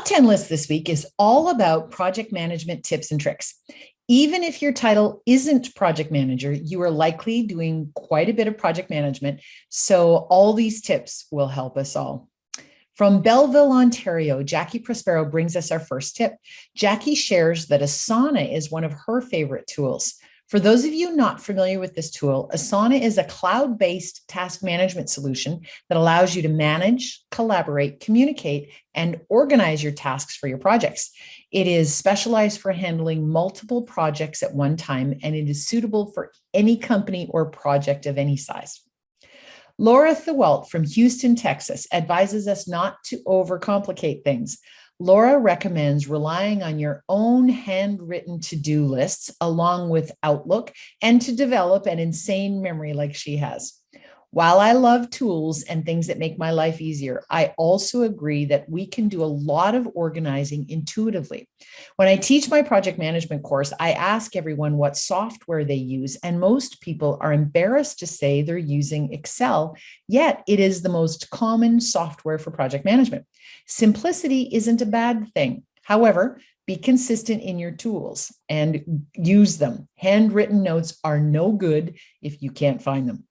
top 10 list this week is all about project management tips and tricks. Even if your title isn't project manager, you are likely doing quite a bit of project management. So all these tips will help us all. From Belleville, Ontario, Jackie Prospero brings us our first tip. Jackie shares that Asana is one of her favorite tools. For those of you not familiar with this tool, Asana is a cloud-based task management solution that allows you to manage, collaborate, communicate, and organize your tasks for your projects. It is specialized for handling multiple projects at one time, and it is suitable for any company or project of any size. Laura Thewalt from Houston, Texas, advises us not to overcomplicate things. Laura recommends relying on your own handwritten to-do lists along with Outlook and to develop an insane memory like she has. While I love tools and things that make my life easier, I also agree that we can do a lot of organizing intuitively. When I teach my project management course, I ask everyone what software they use, and most people are embarrassed to say they're using Excel, yet it is the most common software for project management. Simplicity isn't a bad thing. However, be consistent in your tools and use them. Handwritten notes are no good if you can't find them.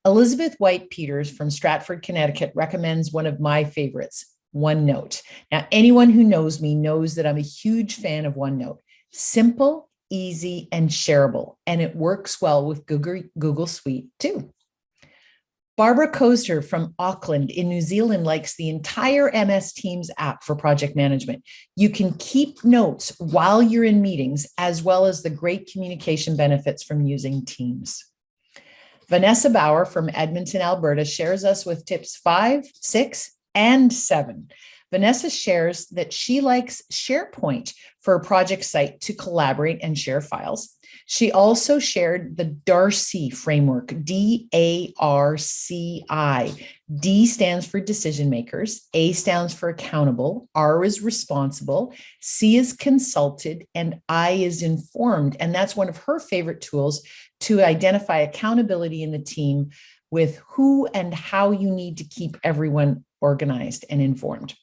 Elizabeth White Peters from Stratford, Connecticut recommends one of my favorites, OneNote. Now, anyone who knows me knows that I'm a huge fan of OneNote. Simple, easy, and shareable, and it works well with Google Suite too. Barbara Koester from Auckland in New Zealand likes the entire MS Teams app for project management. You can keep notes while you're in meetings, as well as the great communication benefits from using Teams. Vanessa Bauer from Edmonton, Alberta shares us with tips 5, 6, and 7. Vanessa shares that she likes SharePoint for a project site to collaborate and share files. She also shared the Darcy framework, D-A-R-C-I. D stands for decision makers, A stands for accountable, R is responsible, C is consulted, and I is informed. And that's one of her favorite tools to identify accountability in the team with who and how you need to keep everyone organized and informed.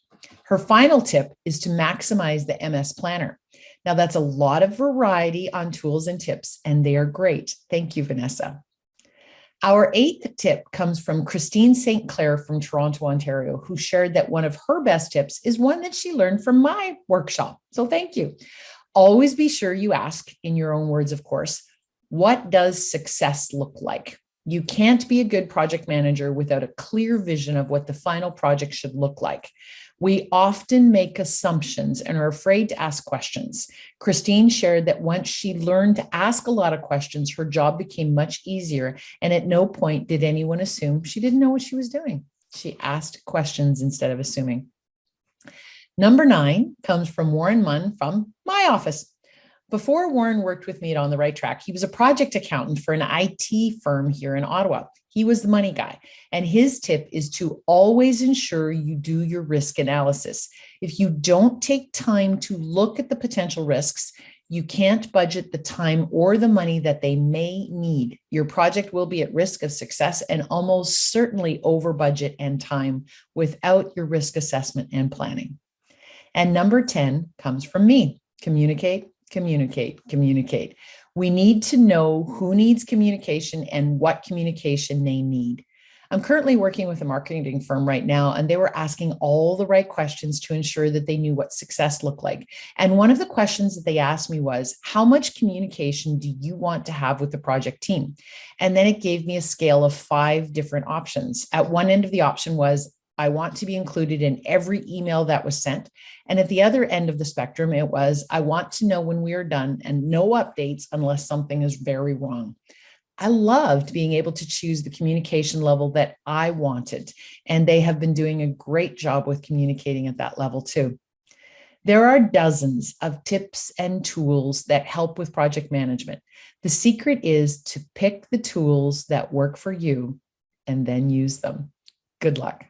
Her final tip is to maximize the MS Planner. Now, that's a lot of variety on tools and tips, and they are great. Thank you, Vanessa. Our 8th tip comes from Christine St. Clair from Toronto, Ontario, who shared that one of her best tips is one that she learned from my workshop. So thank you. Always be sure you ask, in your own words, of course, what does success look like? You can't be a good project manager without a clear vision of what the final project should look like. We often make assumptions and are afraid to ask questions. Christine shared that once she learned to ask a lot of questions, her job became much easier. And at no point did anyone assume she didn't know what she was doing. She asked questions instead of assuming. Number 9 comes from Warren Munn from my office. Before Warren worked with me at On the Right Track, he was a project accountant for an IT firm here in Ottawa. He was the money guy. And his tip is to always ensure you do your risk analysis. If you don't take time to look at the potential risks, you can't budget the time or the money that they may need. Your project will be at risk of success and almost certainly over budget and time without your risk assessment and planning. And number 10 comes from me. Communicate. Communicate, communicate. We need to know who needs communication and what communication they need. I'm currently working with a marketing firm right now, and they were asking all the right questions to ensure that they knew what success looked like. And one of the questions that they asked me was, how much communication do you want to have with the project team? And then it gave me a scale of 5 different options. At one end of the option was, I want to be included in every email that was sent. And at the other end of the spectrum, it was, I want to know when we are done and no updates unless something is very wrong. I loved being able to choose the communication level that I wanted. And they have been doing a great job with communicating at that level too. There are dozens of tips and tools that help with project management. The secret is to pick the tools that work for you and then use them. Good luck.